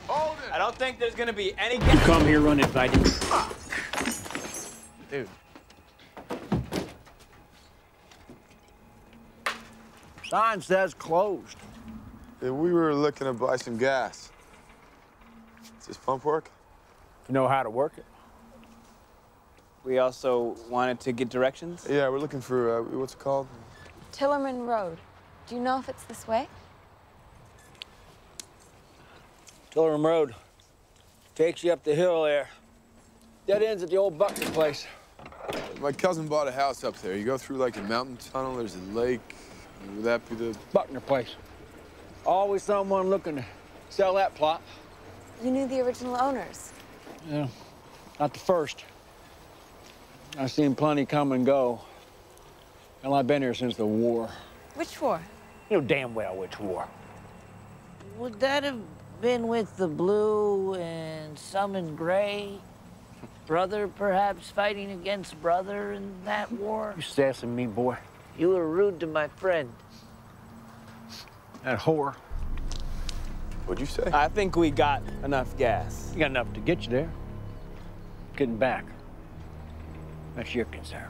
Hold it! I don't think there's gonna be any... You come here uninvited. Dude. Sign says closed. Yeah, we were looking to buy some gas. Does this pump work? You know how to work it. We also wanted to get directions. Yeah, we're looking for, what's it called? Tillerman Road. Do you know if it's this way? Tillerman Road. Takes you up the hill there. Dead ends at the old Buckner place. My cousin bought a house up there. You go through like a mountain tunnel, there's a lake. Would that be the... Buckner place. Always someone looking to sell that plot. You knew the original owners. Yeah, not the first. I've seen plenty come and go. Well, I've been here since the war. Which war? You know damn well which war. Would that have been with the blue and some in gray? Brother perhaps fighting against brother in that war? You sassing me, boy. You were rude to my friend. That whore. What'd you say? I think we got enough gas. You got enough to get you there. Getting back. That's your concern.